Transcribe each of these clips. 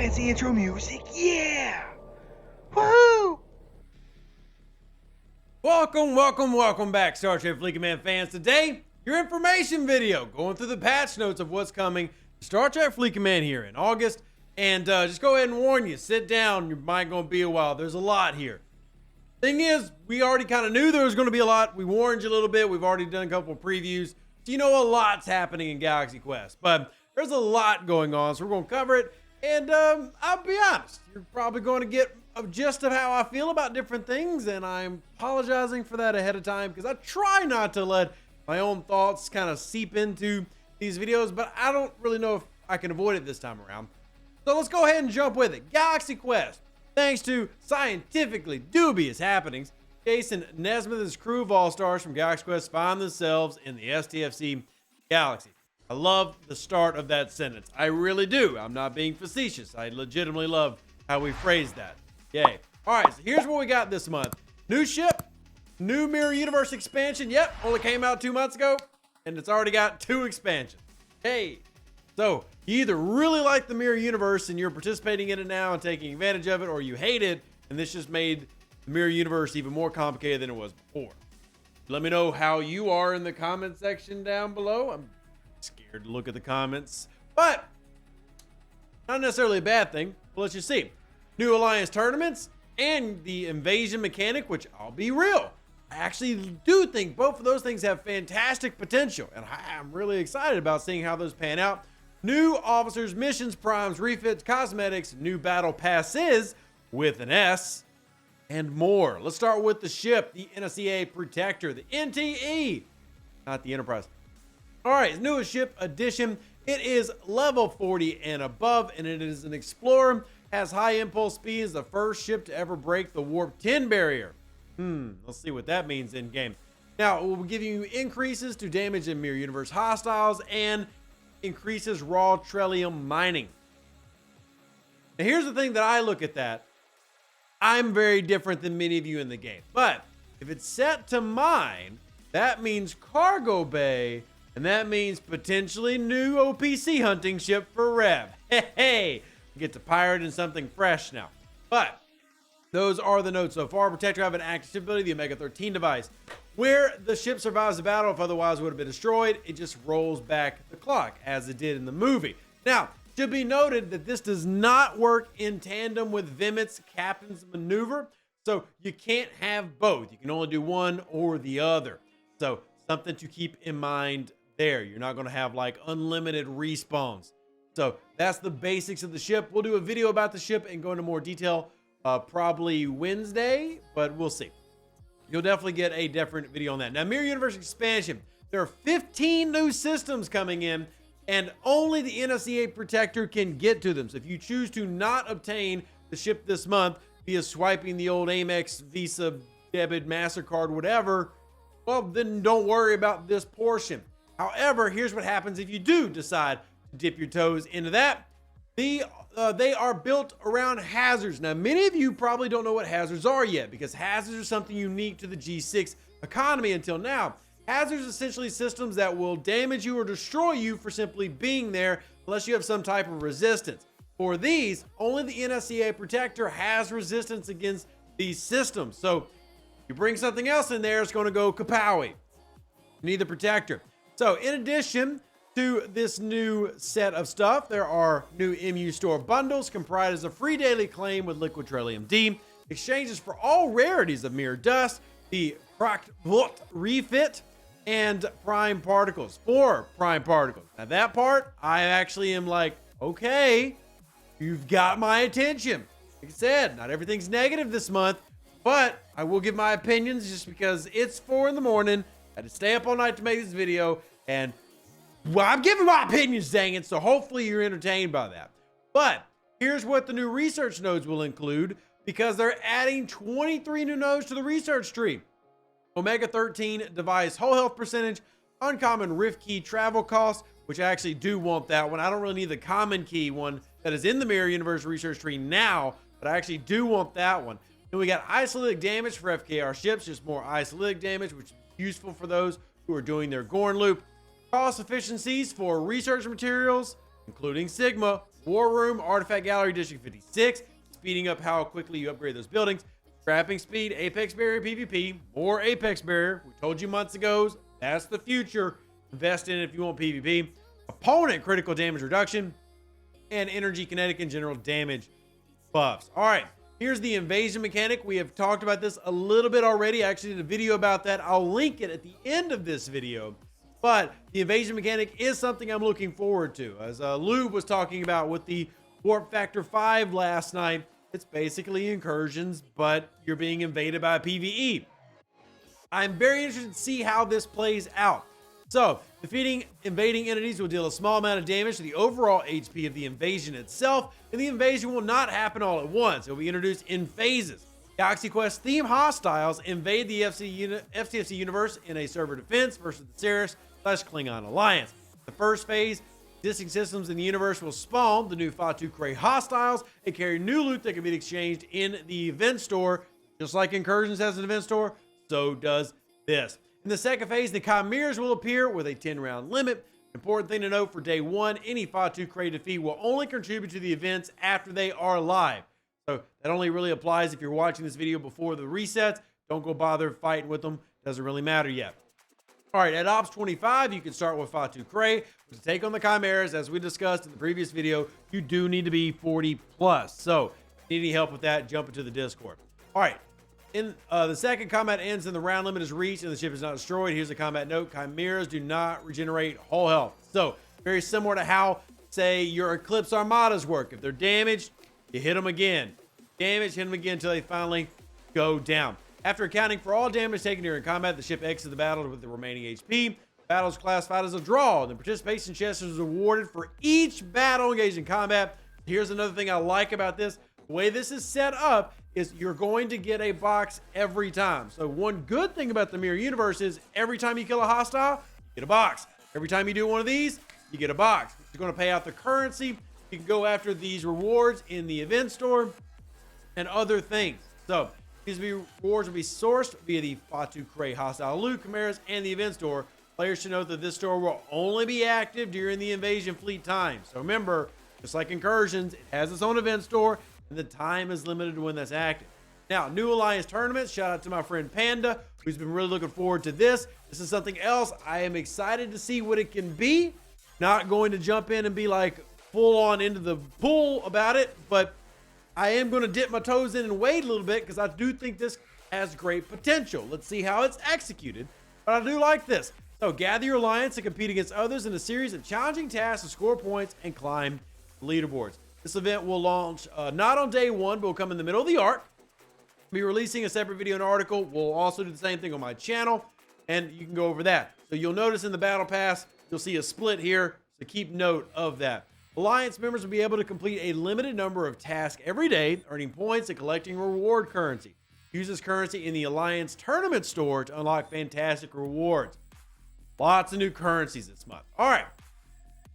fancy intro music. Yeah! Woohoo! Welcome back, Star Trek Fleet Command fans. Today, your information video going through the patch notes of what's coming to Star Trek Fleet Command here in August. And just go ahead and warn you, sit down, your mind gonna be a while. There's a lot here. Thing is, we already kind of knew there was gonna be a lot. We warned you a little bit. We've already done a couple of previews. So you know a lot's happening in Galaxy Quest. But there's a lot going on, so we're gonna cover it. And I'll be honest, you're probably going to get a gist of how I feel about different things, and I'm apologizing for that ahead of time because I try not to let my own thoughts kind of seep into these videos, but I don't really know if I can avoid it this time around. So let's go ahead and jump with it. Galaxy Quest, thanks to scientifically dubious happenings, Jason Nesmith and his crew of All-Stars from Galaxy Quest find themselves in the STFC galaxy. I love the start of that sentence. I really do. I'm not being facetious. I legitimately love how we phrased that. Yay. All right, so here's what we got this month. New ship, new Mirror Universe expansion. Yep, only came out 2 months ago, and it's already got 2 expansions. Hey, so you either really like the Mirror Universe and you're participating in it now and taking advantage of it, or you hate it, and this just made the Mirror Universe even more complicated than it was before. Let me know how you are in the comment section down below. I'm scared to look at the comments, but not necessarily a bad thing. Well, let's just see. New Alliance tournaments and the invasion mechanic, which I'll be real, I actually do think both of those things have fantastic potential, and I'm really excited about seeing how those pan out. New officers, missions, primes, refits, cosmetics, new battle passes with an S, and more. Let's start with the ship, the NSEA Protector, the NTE, not the Enterprise. All right, newest ship edition. It is level 40 and above, and it is an explorer. Has high impulse speed. Is the first ship to ever break the warp 10 barrier. Let's see what that means in game. Now, it will give you increases to damage in Mirror Universe hostiles and increases raw Trellium mining. Now, here's the thing that I look at that. I'm very different than many of you in the game, but if it's set to mine, that means cargo bay. And that means potentially new OPC hunting ship for Rev. Hey, we get to pirate in something fresh now. But those are the notes so far. Protector have an active ability, the Omega 13 device, where the ship survives the battle if otherwise it would have been destroyed. It just rolls back the clock as it did in the movie. Now, it should be noted that this does not work in tandem with Vimit's Captain's Maneuver. So you can't have both. You can only do one or the other. So something to keep in mind there. You're not going to have like unlimited respawns. So that's the basics of the ship. We'll do a video about the ship and go into more detail probably Wednesday, but we'll see. You'll definitely get a different video on that. Now, Mirror Universe expansion. There are 15 new systems coming in, and only the NSEA Protector can get to them. So if you choose to not obtain the ship this month via swiping the old Amex Visa debit MasterCard, whatever, well, then don't worry about this portion. However, here's what happens if you do decide to dip your toes into that. They are built around hazards. Now, many of you probably don't know what hazards are yet because hazards are something unique to the G6 economy until now. Hazards are essentially systems that will damage you or destroy you for simply being there unless you have some type of resistance. For these, only the NSEA Protector has resistance against these systems. So you bring something else in there, it's going to go kapowie. You need the Protector. So in addition to this new set of stuff, there are new MU store bundles comprised of free daily claim with liquid Trellium D, exchanges for all rarities of Mirror Dust, the Proct refit, and prime particles. 4 prime particles. Now that part, I actually am like, okay, you've got my attention. Like I said, not everything's negative this month, but I will give my opinions just because it's 4 in the morning. I had to stay up all night to make this video, and well, I'm giving my opinions, dang it, so hopefully you're entertained by that. But here's what the new research nodes will include, because they're adding 23 new nodes to the research tree. Omega 13 device whole health percentage, uncommon rift key travel cost, which I actually do want that one. I don't really need the common key one that is in the Mirror Universe research tree now, but I actually do want that one. Then we got isolytic damage for FKR ships, just more isolytic damage, which is useful for those who are doing their Gorn loop. Cost efficiencies for research materials, including Sigma, War Room, Artifact Gallery, District 56, speeding up how quickly you upgrade those buildings. Scrapping speed, Apex Barrier PvP, more Apex Barrier. We told you months ago, that's the future. Invest in it if you want PvP. Opponent critical damage reduction, and energy, kinetic, and general damage buffs. All right, here's the invasion mechanic. We have talked about this a little bit already. I actually did a video about that. I'll link it at the end of this video. But the invasion mechanic is something I'm looking forward to. As Lube was talking about with the Warp Factor 5 last night, it's basically incursions, but you're being invaded by a PvE. I'm very interested to see how this plays out. So, defeating invading entities will deal a small amount of damage to the overall HP of the invasion itself, and the invasion will not happen all at once. It will be introduced in phases. Galaxy Quest theme hostiles invade the STFC universe in a server defense versus the Ceres/Klingon alliance. The first phase, existing systems in the universe will spawn the new Fatu Cray hostiles and carry new loot that can be exchanged in the event store. Just like Incursions has an event store, so does this. In the second phase, the Chimeras will appear with a 10-round limit. Important thing to note for day one, any Fatu Cray defeat will only contribute to the events after they are live. So that only really applies if you're watching this video before the resets. Don't go bother fighting with them. Doesn't really matter yet. All right, at Ops 25, you can start with Fatu Cray. To take on the Chimeras, as we discussed in the previous video, you do need to be 40 plus. So if you need any help with that, jump into the Discord. All right. In the second combat ends and the round limit is reached and the ship is not destroyed. Here's a combat note. Chimeras do not regenerate whole health. So very similar to how, say, your Eclipse Armadas work. If they're damaged, you hit them again. Damage, hit them again until they finally go down. After accounting for all damage taken during combat, the ship exits the battle with the remaining HP. Battle is classified as a draw. The participation chest is awarded for each battle engaged in combat. Here's another thing I like about this. The way this is set up is you're going to get a box every time. So one good thing about the Mirror Universe is every time you kill a hostile, you get a box. Every time you do one of these, you get a box. You're going to pay out the currency. You can go after these rewards in the event store and other things. So these rewards will be sourced via the Fatu Cray hostile loot, Chimeras, and the event store. Players should note that this store will only be active during the invasion fleet time. So remember, just like Incursions, it has its own event store, and the time is limited to when that's active. Now, new Alliance tournaments. Shout out to my friend Panda, who's been really looking forward to this. This is something else. I am excited to see what it can be. Not going to jump in and be like full on into the pool about it, but I am going to dip my toes in and wait a little bit because I do think this has great potential. Let's see how it's executed, but I do like this. So gather your alliance and compete against others in a series of challenging tasks to score points and climb leaderboards. This event will launch not on day one, but will come in the middle of the arc. I'll be releasing a separate video and article. We'll also do the same thing on my channel, and you can go over that. So you'll notice in the battle pass, you'll see a split here, so keep note of that. Alliance members will be able to complete a limited number of tasks every day, earning points and collecting reward currency. Use this currency in the Alliance tournament store to unlock fantastic rewards. Lots of new currencies this month. All right.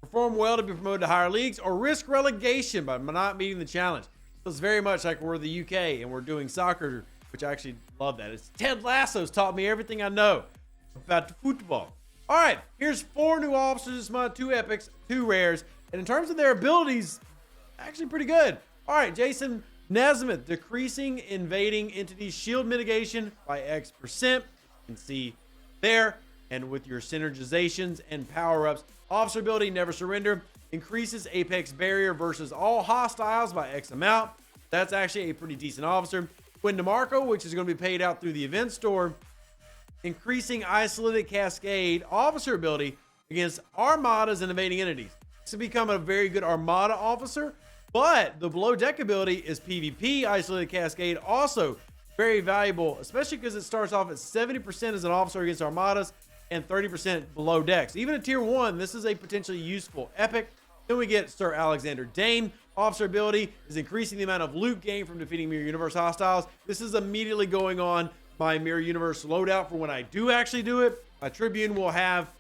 Perform well to be promoted to higher leagues or risk relegation by not meeting the challenge. So it's very much like we're the UK and we're doing soccer, which I actually love that. It's Ted Lasso's taught me everything I know about the football. All right, here's 4 new officers this month, 2 epics, 2 rares. And in terms of their abilities, actually pretty good. All right, Jason Nesmith, decreasing invading entities shield mitigation by X%. You can see there. And with your synergizations and power-ups, officer ability Never Surrender increases Apex Barrier versus all hostiles by X amount. That's actually a pretty decent officer. Quinn DeMarco, which is going to be paid out through the event store, increasing Isolated Cascade officer ability against armadas and invading entities. This will become a very good armada officer, but the below deck ability is PvP. Isolated Cascade also very valuable, especially because it starts off at 70% as an officer against armadas and 30% below decks. Even at tier 1, this is a potentially useful epic. Then we get Sir Alexander Dane. Officer ability is increasing the amount of loot gained from defeating Mirror Universe hostiles. This is immediately going on my Mirror Universe loadout for when I do actually do it. My Tribune will have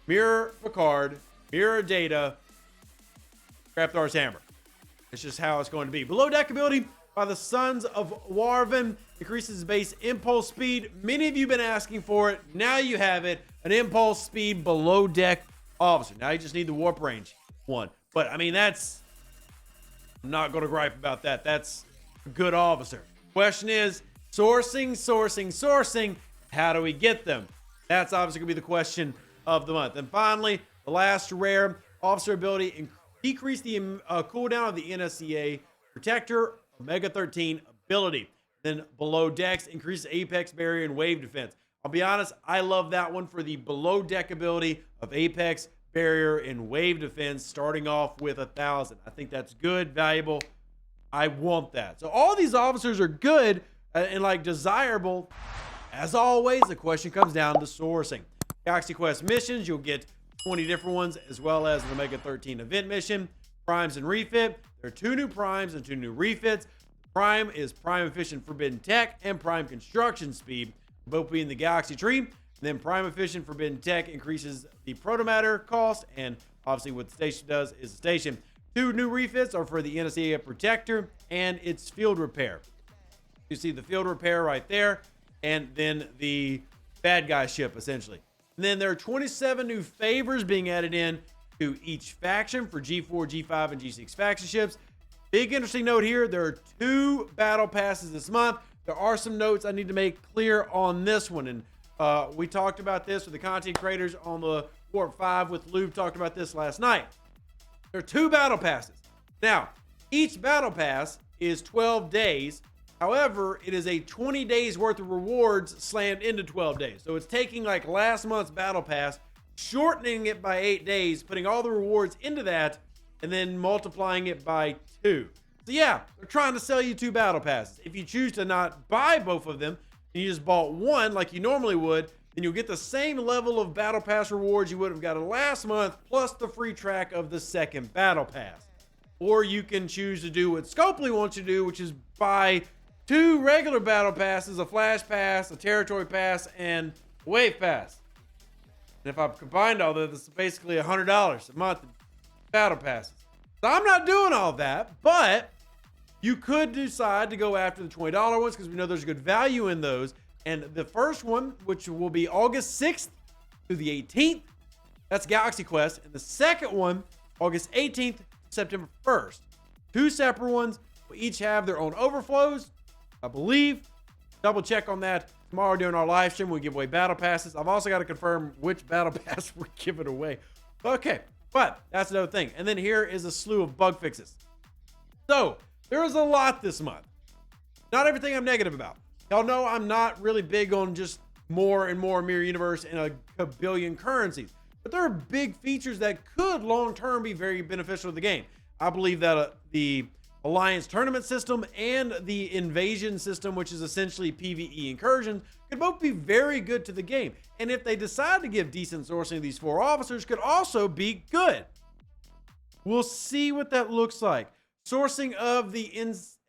Mirror Picard, Mirror Data, Grapthar's Hammer. It's just how it's going to be. Below deck ability by the Sons of Warvin increases base impulse speed. Many of you have been asking for it. Now you have it. An impulse speed below deck officer. Now you just need the warp range one. But I mean, that's I'm not going to gripe about that. That's a good officer. Question is sourcing. How do we get them? That's obviously going to be the question of the month. And finally, the last rare officer ability, decrease the cooldown of the NSEA Protector Omega 13 ability. Then below decks, increase apex barrier and wave defense. I'll be honest, I love that one for the below deck ability of apex barrier and wave defense, starting off with 1,000. I think that's good, valuable. I want that. So all these officers are good and like desirable. As always, the question comes down to sourcing. Galaxy Quest missions, you'll get 20 different ones, as well as an Omega 13 event mission. Primes and refit. There are 2 new primes and 2 new refits. Prime is prime efficient forbidden tech and prime construction speed, both being the galaxy tree. And then prime efficient forbidden tech increases the protomatter cost, and obviously what the station does is the station. 2 new refits are for the NSEA Protector and its field repair. You see the field repair right there, and then the bad guy ship essentially. And then there are 27 new favors being added in to each faction for G4, G5, and G6 faction ships. Big interesting note here, there are 2 battle passes this month. There are some notes I need to make clear on this one, and we talked about this with the content creators on the Warp 5 with Lube, talked about this last night. There are 2 battle passes. Now, each battle pass is 12 days. However, it is a 20 days worth of rewards slammed into 12 days. So it's taking like last month's battle pass, shortening it by 8 days, putting all the rewards into that, and then multiplying it by 2. So yeah, they're trying to sell you 2 battle passes. If you choose to not buy both of them, and you just bought one like you normally would, then you'll get the same level of battle pass rewards you would have gotten last month, plus the free track of the second battle pass. Or you can choose to do what Scopely wants you to do, which is buy 2 regular battle passes, a flash pass, a territory pass, and a wave pass. And if I've combined all this, it's basically $100 a month in battle passes. So I'm not doing all that, but you could decide to go after the $20 ones because we know there's good value in those. And the first one, which will be August 6th through the 18th, that's Galaxy Quest. And the second one, August 18th, September 1st. 2 separate ones will each have their own overflows, I believe. Double check on that tomorrow during our live stream. We give away battle passes. I've also got to confirm which battle pass we're giving away. Okay, but that's another thing. And then here is a slew of bug fixes. So there is a lot this month. Not everything I'm negative about. Y'all know I'm not really big on just more and more Mirror Universe and a billion currencies. But there are big features that could long-term be very beneficial to the game. I believe that the Alliance tournament system and the invasion system, which is essentially PvE incursions, could both be very good to the game. And if they decide to give decent sourcing to these 4 officers, could also be good. We'll see what that looks like. Sourcing of the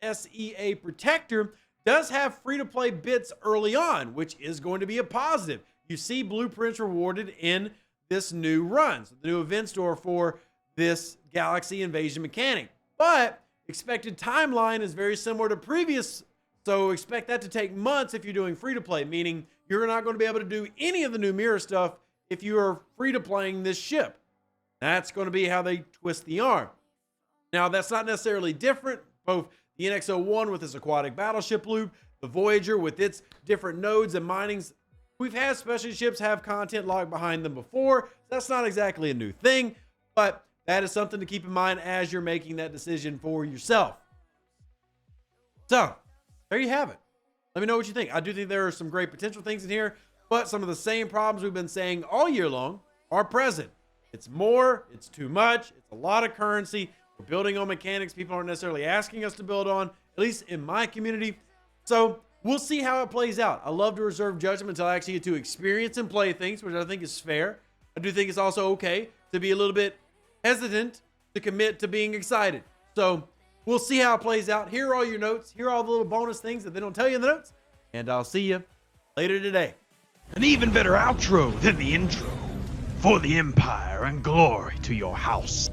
NSEA Protector does have free-to-play bits early on, which is going to be a positive. You see blueprints rewarded in this new run, so the new event store for this Galaxy Invasion mechanic. But expected timeline is very similar to previous, so expect that to take months if you're doing free-to-play, meaning you're not going to be able to do any of the new mirror stuff if you are free-to-playing this ship. That's going to be how they twist the arm. Now, that's not necessarily different. Both the NX-01 with its aquatic battleship loop, the Voyager with its different nodes and minings. We've had specialty ships have content logged behind them before. That's not exactly a new thing, but that is something to keep in mind as you're making that decision for yourself. So, there you have it. Let me know what you think. I do think there are some great potential things in here, but some of the same problems we've been saying all year long are present. It's more, it's too much, it's a lot of currency. We're building on mechanics people aren't necessarily asking us to build on, at least in my community. So we'll see how it plays out. I love to reserve judgment until I actually get to experience and play things, which I think is fair. I do think it's also okay to be a little bit hesitant to commit to being excited. So we'll see how it plays out. Here are all your notes. Here are all the little bonus things that they don't tell you in the notes. And I'll see you later today. An even better outro than the intro. For the Empire and glory to your house.